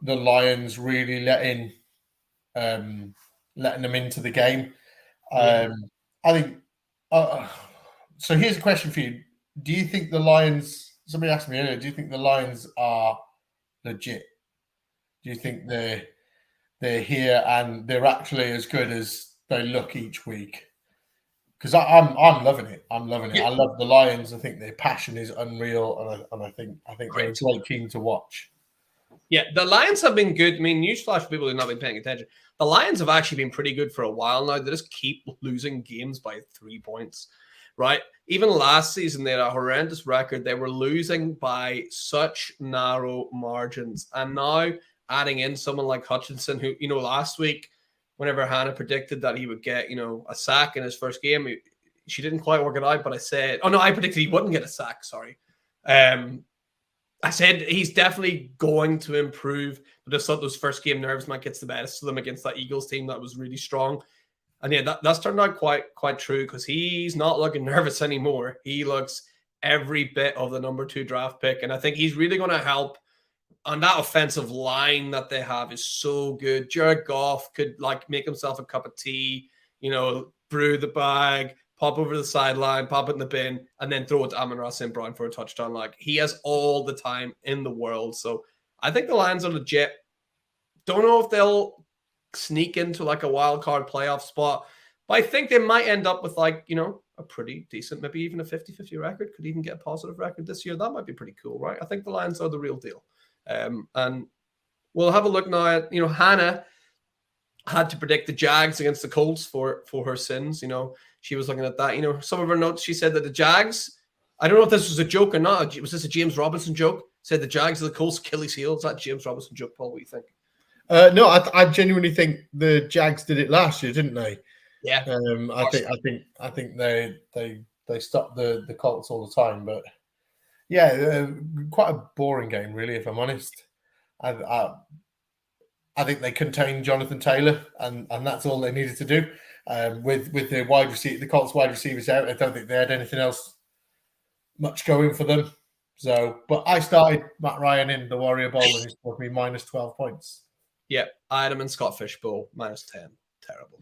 the Lions really letting them into the game. I think. So here's a question for you: do you think the Lions? Somebody asked me earlier, do you think the Lions are legit? Do you think they're here and they're actually as good as they look each week? Because I'm loving it. I'm loving it. Yeah. I love the Lions. I think their passion is unreal, and I think they're a great team to watch. Yeah, the Lions have been good. I mean, newsflash for people who've not been paying attention. The Lions have actually been pretty good for a while now. They just keep losing games by 3 points. Right? Even last season, they had a horrendous record. They were losing by such narrow margins. And now adding in someone like Hutchinson, who, last week, whenever Hannah predicted that he would get, a sack in his first game, she didn't quite work it out, but I predicted he wouldn't get a sack, sorry. I said he's definitely going to improve, but just thought those first game nerves might get the best of them against that Eagles team that was really strong. And yeah, that's turned out quite true, because he's not looking nervous anymore. He looks every bit of the number 2 draft pick. And I think he's really going to help. And that offensive line that they have is so good. Jared Goff could make himself a cup of tea, brew the bag, pop over the sideline, pop it in the bin, and then throw it to Amon-Ra St. Brown for a touchdown. He has all the time in the world. So I think the Lions are legit. Don't know if they'll sneak into a wild card playoff spot, but I think they might end up with a pretty decent, maybe even a 50-50 record. Could even get a positive record this year. That might be pretty cool, right? I think the Lions are the real deal. And we'll have a look now at, Hannah had to predict the Jags against the Colts for her sins. She was looking at that. Some of her notes, she said that the Jags, I don't know if this was a joke or not. Was this a James Robinson joke? said the Jags are the Colts' Achilles heel. Is that James Robinson joke, Paul? What do you think? No, I genuinely think the Jags did it last year, didn't they? Yeah. I think they stopped the Colts all the time, but yeah, quite a boring game, really, if I'm honest. I think they contained Jonathan Taylor, and that's all they needed to do. With the Colts wide receivers out, I don't think they had anything else much going for them. So, but I started Matt Ryan in the Warrior Bowl, and he scored me minus 12 points. Yeah, I had him in Scott Fish Bowl, minus 10. Terrible.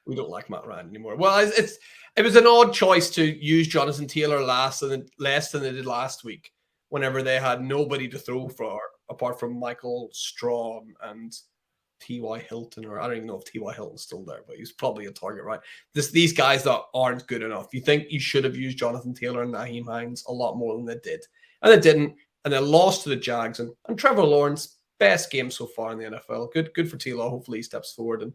We don't like Matt Ryan anymore. Well, it was an odd choice to use Jonathan Taylor less than they did last week, whenever they had nobody to throw for apart from Michael Strawn and T.Y. Hilton, or I don't even know if T.Y. Hilton's still there, but he's probably a target, right? These guys that aren't good enough. You think you should have used Jonathan Taylor and Naheem Hines a lot more than they did. And they didn't. And they lost to the Jags. And Trevor Lawrence, best game so far in the NFL. Good for T-Law. Hopefully he steps forward. And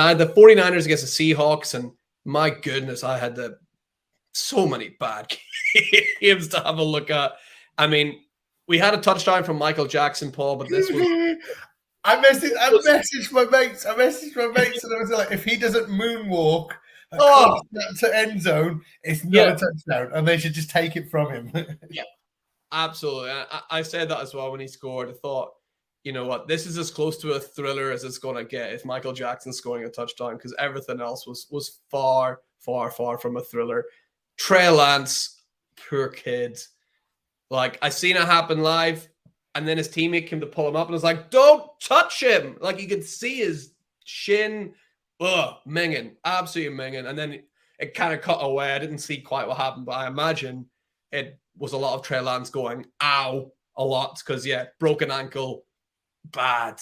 I had the 49ers against the Seahawks, and my goodness, I had so many bad games to have a look at. I mean, we had a touchdown from Michael Jackson, Paul, but this was... I messaged my mates, and I was like, if he doesn't moonwalk across to end zone, it's not a touchdown, and they should just take it from him. Yeah, absolutely. I said that as well when he scored. I thought, you know what, this is as close to a thriller as it's going to get if Michael Jackson scoring a touchdown, because everything else was far, far, far from a thriller. Trey Lance, poor kid. Like, I seen it happen live. And then his teammate came to pull him up and was like, don't touch him. Like, you could see his shin, minging, absolutely minging. And then it kind of cut away. I didn't see quite what happened, but I imagine it was a lot of Trey Lance going, ow, a lot. Because, yeah, broken ankle, bad.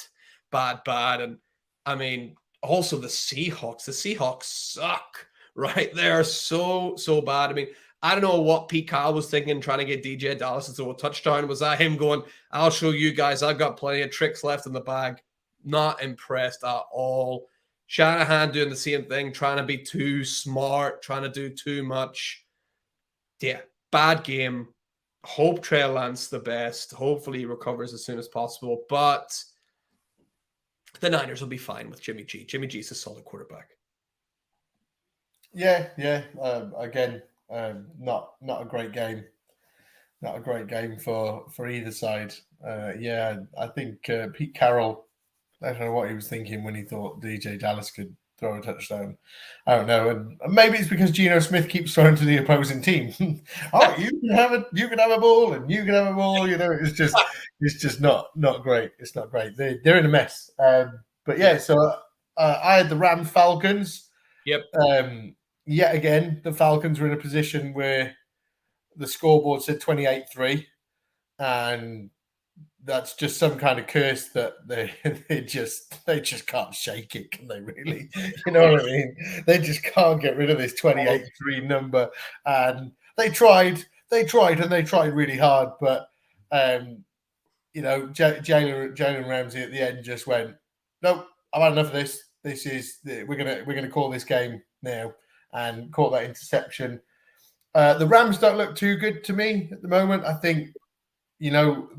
And, I mean, also the Seahawks suck, right? They are so, so bad. I mean, I don't know what Pete Carroll was thinking trying to get DJ Dallas to throw a touchdown. Was that him going, I'll show you guys, I've got plenty of tricks left in the bag? Not impressed at all. Shanahan doing the same thing, trying to be too smart, trying to do too much. Yeah, bad game. Hope Trey Lance the best. Hopefully he recovers as soon as possible. But the Niners will be fine with Jimmy G. Jimmy G's a solid quarterback. Yeah. Again, not a great game. Not a great game for either side. I think Pete Carroll, I don't know what he was thinking when he thought DJ Dallas could throw a touchdown. I don't know. And maybe it's because Geno Smith keeps throwing to the opposing team. Oh, you can have a ball and you can have a ball. You know, it's just not great. It's not great. They're in a mess. But yeah, so I had the Rams Falcons. Yep. Yet again, the Falcons were in a position where the scoreboard said 28-3, and that's just some kind of curse that they just can't shake it, can they really? You know what I mean? They just can't get rid of this 28-3 number. And they tried really hard, but you know, Jalen Ramsey at the end just went, nope, I've had enough of this. We're gonna call this game now, and caught that interception. The Rams don't look too good to me at the moment. I think, you know,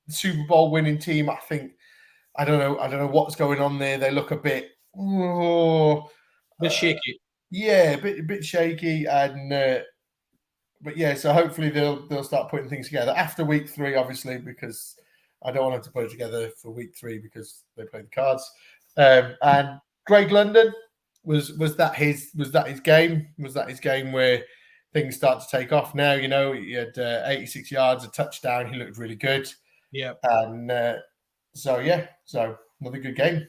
Super Bowl winning team. I don't know what's going on there. They look a bit shaky. Yeah, a bit shaky, and but yeah. So hopefully they'll start putting things together after week 3, obviously, because I don't want them to put it together for week 3 because they play the Cards. And Greg London. Was that his game? Was that his game where things start to take off? Now, you know, he had 86 yards, a touchdown. He looked really good. Yeah. And so another good game.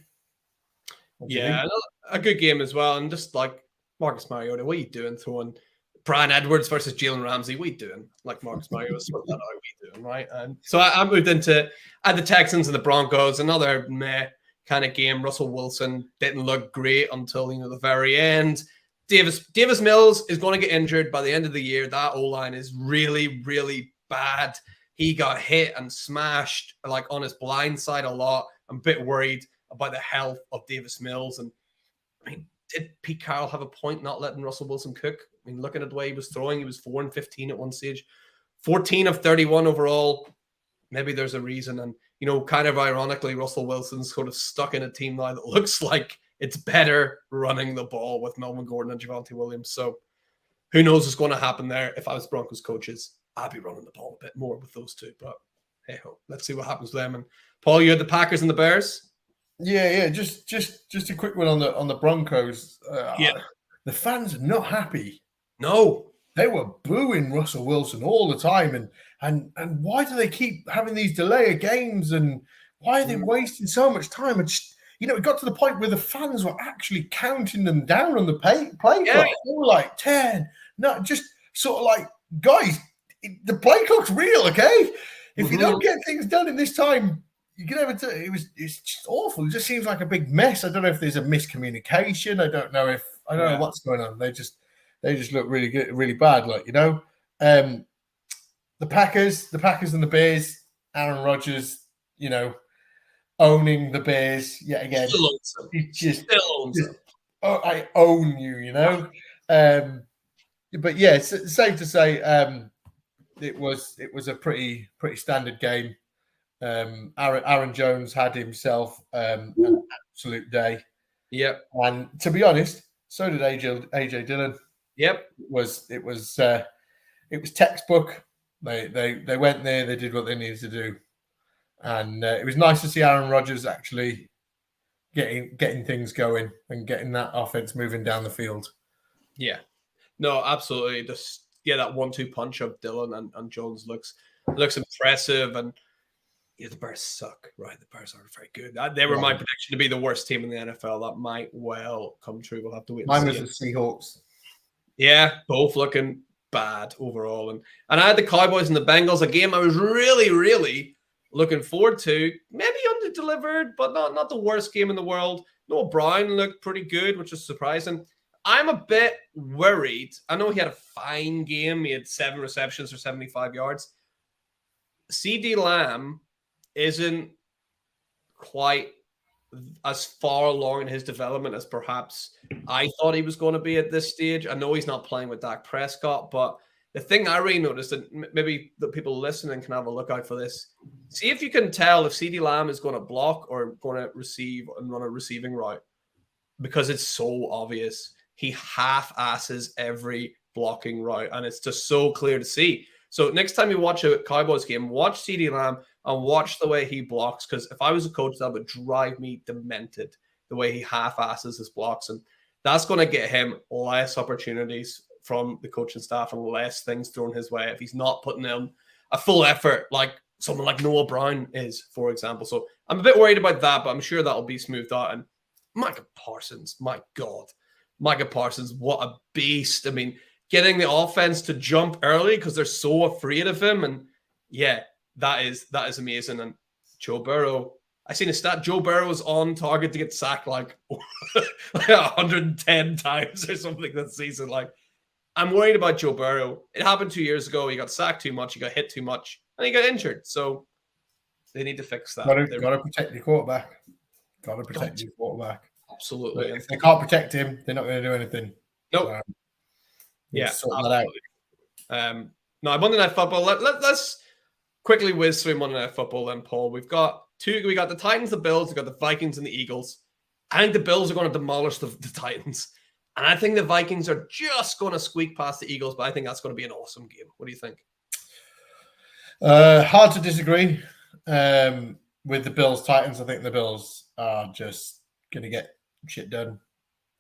Yeah, a good game as well. And just like Marcus Mariota, what are you doing throwing Brian Edwards versus Jalen Ramsey? What are you doing? Like Marcus Mariota, sort that out. What are you doing, right? And so I moved into the Texans and the Broncos, another meh kind of game. Russell Wilson didn't look great until, you know, the very end. Davis Mills is going to get injured by the end of the year. That O-line is really, really bad. He got hit and smashed like on his blind side a lot. I'm a bit worried about the health of Davis Mills. And I mean, did Pete Carroll have a point not letting Russell Wilson cook? I mean, looking at the way he was throwing, he was 4-15 at one stage, 14 of 31 overall. maybe there's a reason. And, kind of ironically, Russell Wilson's sort of stuck in a team now that looks like it's better running the ball with Melvin Gordon and Javonte Williams. So who knows what's going to happen there. If I was Broncos coaches, I'd be running the ball a bit more with those two. But hey ho, let's see what happens with them. And Paul, you had the Packers and the Bears? Yeah. Just a quick one on the Broncos. The fans are not happy. No. They were booing Russell Wilson all the time. And why do they keep having these delay of games? And why are they wasting so much time? And it got to the point where the fans were actually counting them down on the play clock. They were like 10. No, just sort of like, guys, the play clock's real, okay? If you don't get things done in this time, you can never. It's just awful. It just seems like a big mess. I don't know if there's a miscommunication. I don't know what's going on. They just look really good, really bad. The Packers and the Bears. Aaron Rodgers, owning the Bears yet again. Still owns them. Oh, I own you, But yeah, it's safe to say it was a pretty standard game. Aaron Jones had himself an absolute day. Yep. And to be honest, so did AJ Dillon. Yep. It was textbook. They went there, they did what they needed to do. And it was nice to see Aaron Rodgers actually getting things going and getting that offense moving down the field. Yeah. No, absolutely. Just that 1-2 punch of Dillon and Jones looks impressive. And the Bears suck, right? The Bears aren't very good. They were my prediction to be the worst team in the NFL. That might well come true. We'll have to wait. Mine was the Seahawks. Yeah, both looking bad overall. And I had the Cowboys and the Bengals, a game I was really, really looking forward to. Maybe under-delivered, but not the worst game in the world. Noah Brown looked pretty good, which is surprising. I'm a bit worried. I know he had a fine game. He had 7 receptions for 75 yards. CeeDee Lamb isn't quite as far along in his development as perhaps I thought he was going to be at this stage. I know he's not playing with Dak Prescott, but the thing I really noticed, and maybe the people listening can have a look out for this, see if you can tell if CeeDee Lamb is going to block or going to receive and run a receiving route, because it's so obvious. He half-asses every blocking route, and it's just so clear to see. So next time you watch a Cowboys game, watch CeeDee Lamb and watch the way he blocks, because if I was a coach, that would drive me demented, the way he half-asses his blocks. And that's going to get him less opportunities from the coaching staff and less things thrown his way if he's not putting in a full effort like someone like Noah Brown is, for example. So I'm a bit worried about that, but I'm sure that'll be smoothed out. And Micah Parsons, my God. Micah Parsons, what a beast. I mean, getting the offense to jump early because they're so afraid of him. And yeah, that is amazing. And Joe Burrow, I seen a stat. Joe Burrow was on target to get sacked like 110 times or something this season. Like, I'm worried about Joe Burrow. It happened 2 years ago. He got sacked too much. He got hit too much. And he got injured. So they need to fix that. Got to protect your quarterback. Got to protect your quarterback. Absolutely. But if they can't protect him, they're not going to do anything. Nope. Sort that out. Now, Monday Night Football. Let's quickly whiz through Monday Night Football then, Paul. We got the Titans, the Bills. We got the Vikings and the Eagles. I think the Bills are going to demolish the Titans. And I think the Vikings are just going to squeak past the Eagles, but I think that's going to be an awesome game. What do you think? Hard to disagree with the Bills-Titans. I think the Bills are just going to get shit done.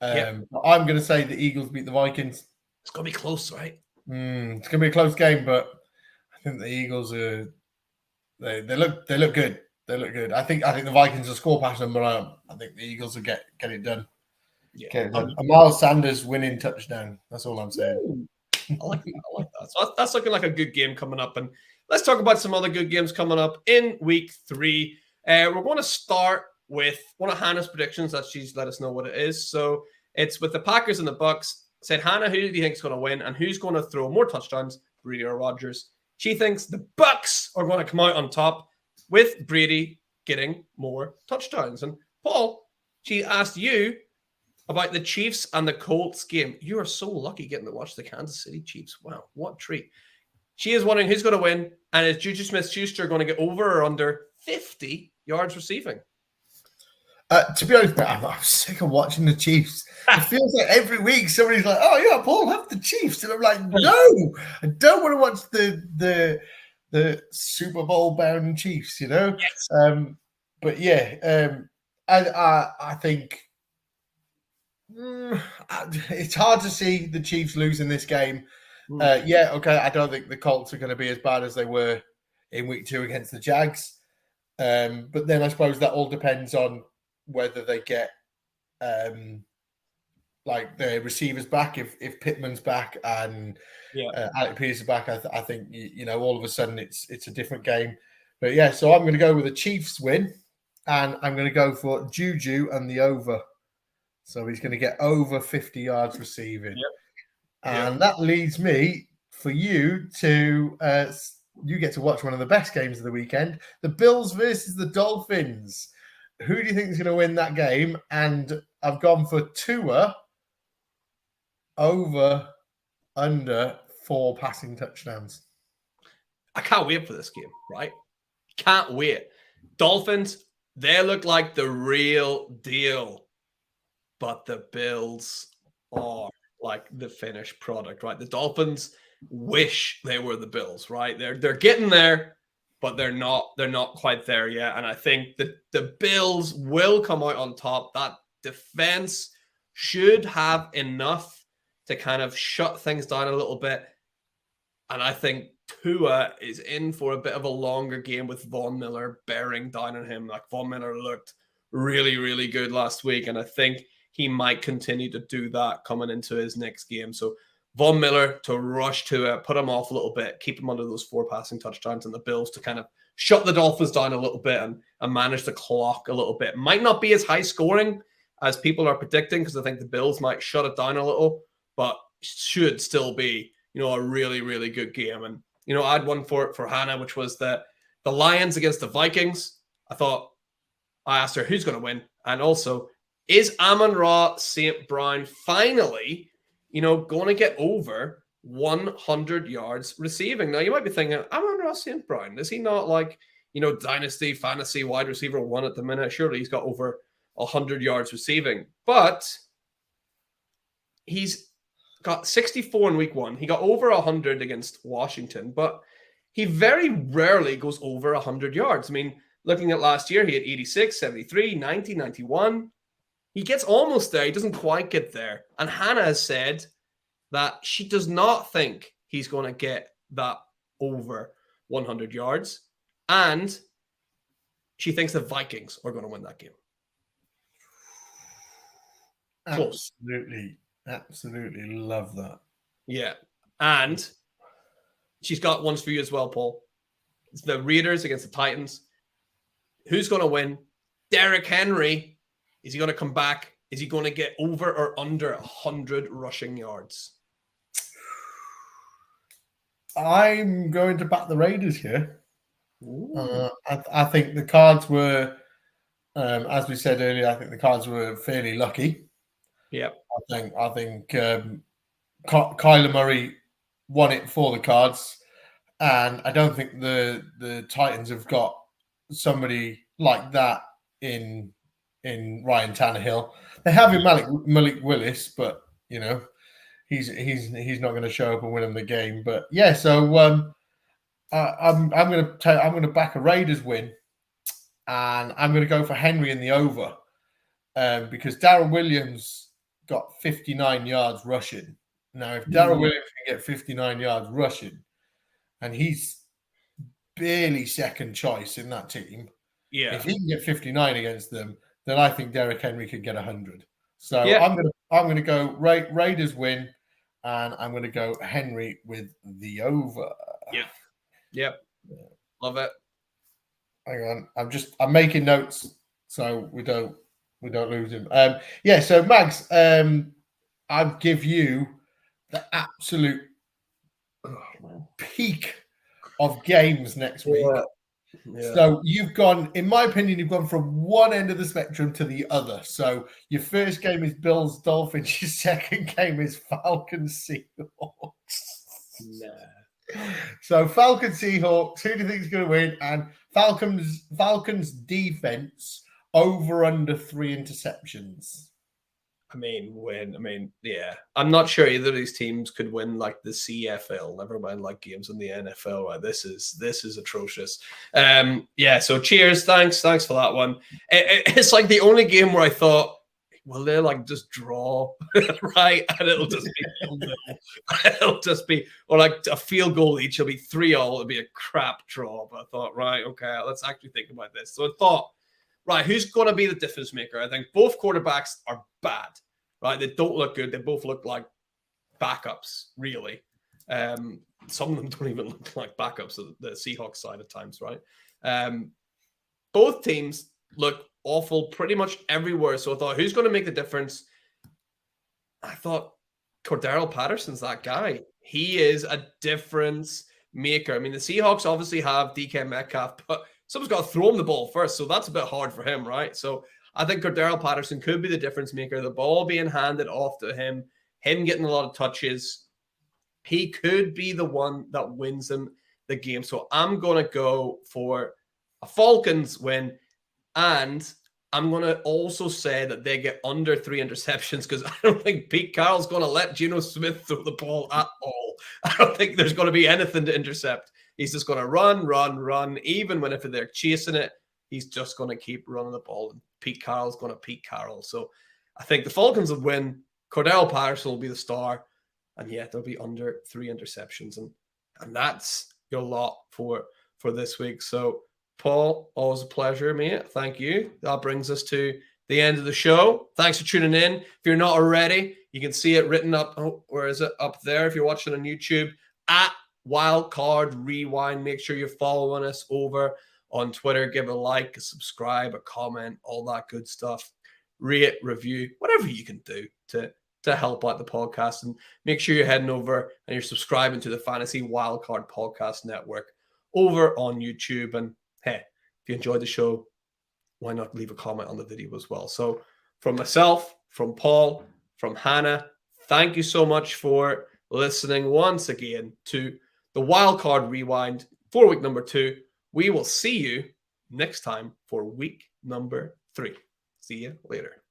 I'm going to say the Eagles beat the Vikings. It's going to be close, right? It's going to be a close game, but I think the Eagles are they look good. They look good. I think the Vikings will score past them, but I think the Eagles will get it done. Yeah, a Miles Sanders winning touchdown. That's all I'm saying. I like that. So that's looking like a good game coming up. And let's talk about some other good games coming up in week 3. We're going to start with one of Hannah's predictions that she's let us know what it is. So it's with the Packers and the Bucks. Said, Hannah, who do you think is going to win and who's going to throw more touchdowns, Brady or Rodgers? She thinks the Bucks are going to come out on top with Brady getting more touchdowns. And Paul, she asked you about the Chiefs and the Colts game. You are so lucky getting to watch the Kansas City Chiefs. Wow, what a treat. She is wondering who's going to win, and is Juju Smith-Schuster going to get over or under 50 yards receiving? To be honest, I'm sick of watching the Chiefs. It feels like every week somebody's like, "Oh yeah, Paul, have the Chiefs," and I'm like, "No, I don't want to watch the Super Bowl bound Chiefs." Yes. But yeah, I think it's hard to see the Chiefs losing this game. Yeah, okay. I don't think the Colts are going to be as bad as they were in week 2 against the Jags. But then I suppose that all depends on whether they get like the receivers back. If Pittman's back and Alec Pierce is back, I think all of a sudden it's a different game. But yeah, so I'm going to go with a Chiefs win, and I'm going to go for Juju and the over. So he's going to get over 50 yards receiving. And that leads me for you to you get to watch one of the best games of the weekend, the Bills versus the Dolphins. Who do you think is going to win that game? And I've gone for Tua over under 4 passing touchdowns. I can't wait for this game, right? Can't wait. Dolphins, they look like the real deal, but the Bills are like the finished product, right? The Dolphins wish they were the Bills, right? They're getting there, but they're not quite there yet. And I think that the Bills will come out on top. That defense should have enough to kind of shut things down a little bit. And I think Tua is in for a bit of a longer game with Von Miller bearing down on him. Like, Von Miller looked really, really good last week, and I think he might continue to do that coming into his next game. So Von Miller to rush Tua, put him off a little bit, keep him under those 4 passing touchdowns, and the Bills to kind of shut the Dolphins down a little bit and manage the clock a little bit. Might not be as high scoring as people are predicting, because I think the Bills might shut it down a little, but should still be, a really, really good game. And, I had one for Hannah, which was the Lions against the Vikings. I asked her who's going to win. And also, is Amon-Ra St. Brown finally, going to get over 100 yards receiving? Now, you might be thinking, Amon-Ra St. Brown, is he not like, dynasty, fantasy, wide receiver 1 at the minute? Surely he's got over 100 yards receiving. But he's got 64 in week 1. He got over 100 against Washington, but he very rarely goes over 100 yards. I mean, looking at last year, he had 86, 73, 90, 91. He gets almost there. He doesn't quite get there. And Hannah has said that she does not think he's going to get that over 100 yards. And she thinks the Vikings are going to win that game. Close. Absolutely love that. Yeah. And she's got ones for you as well, Paul. It's the Raiders against the Titans. Who's going to win? Derrick Henry. Is he going to come back? Is he going to get over or under 100 rushing yards? I'm going to back the Raiders here. I think the Cards were, as we said earlier, I think the Cards were fairly lucky. Yeah, I think Kyler Murray won it for the Cards, and I don't think the Titans have got somebody like that in Ryan Tannehill. They have in Malik Willis, but he's not going to show up and win them the game. But yeah, so I'm going to back a Raiders win, and I'm going to go for Henry in the over, because Darren Williams got 59 yards rushing. Now, if Darrell Williams can get 59 yards rushing, and he's barely second choice in that team, if he can get 59 against them, then I think Derrick Henry could get 100. So I'm gonna go Raiders win, and I'm gonna go Henry with the over. Yep. Love it. Hang on, I'm making notes so we don't lose him. So Mags, I'll give you the absolute peak of games next week. Yeah. So you've gone, in my opinion, you've gone from one end of the spectrum to the other. So your first game is Bills Dolphins. Your second game is Falcons Seahawks. Nah. So Falcons Seahawks, who do you think is going to win? And Falcons defense over under 3 interceptions. Yeah. I'm not sure either of these teams could win like the CFL, never mind like games in the NFL. Right? This is atrocious. So cheers, thanks for that one. It's like the only game where I thought, will they like just draw, right? And it'll just be it'll just be, or like a field goal each. It'll be 3-0. It'll be a crap draw. But I thought, right, okay, let's actually think about this. So I thought, right, who's going to be the difference maker? I think both quarterbacks are bad, right? They don't look good. They both look like backups, really. Some of them don't even look like backups at the Seahawks side at times, right? Both teams look awful pretty much everywhere. So I thought, who's going to make the difference? I thought Cordero Patterson's that guy. He is a difference maker. I mean, the Seahawks obviously have DK Metcalf, but someone's got to throw him the ball first. So that's a bit hard for him, right? So I think Cordero Patterson could be the difference maker. The ball being handed off to him getting a lot of touches. He could be the one that wins him the game. So I'm going to go for a Falcons win. And I'm going to also say that they get under 3 interceptions because I don't think Pete Carroll's going to let Geno Smith throw the ball at all. I don't think there's going to be anything to intercept. He's just going to run. Even when if they're chasing it, he's just going to keep running the ball. And Pete Carroll's going to Pete Carroll. So I think the Falcons will win. Cordell Patterson will be the star. And yeah, they'll be under 3 interceptions. And that's your lot for this week. So Paul, always a pleasure, mate. Thank you. That brings us to the end of the show. Thanks for tuning in. If you're not already, you can see it written up. Oh, where is it? Up there. If you're watching on YouTube, at Wildcard Rewind. Make sure you're following us over on Twitter. Give a like, a subscribe, a comment, all that good stuff. Rate, review, whatever you can do to help out the podcast. And make sure you're heading over and you're subscribing to the Fantasy Wildcard Podcast Network over on YouTube. And hey, if you enjoyed the show, why not leave a comment on the video as well? So from myself, from Paul, from Hannah, thank you so much for listening once again to the Wildcard Rewind for week number 2. We will see you next time for week number 3. See you later.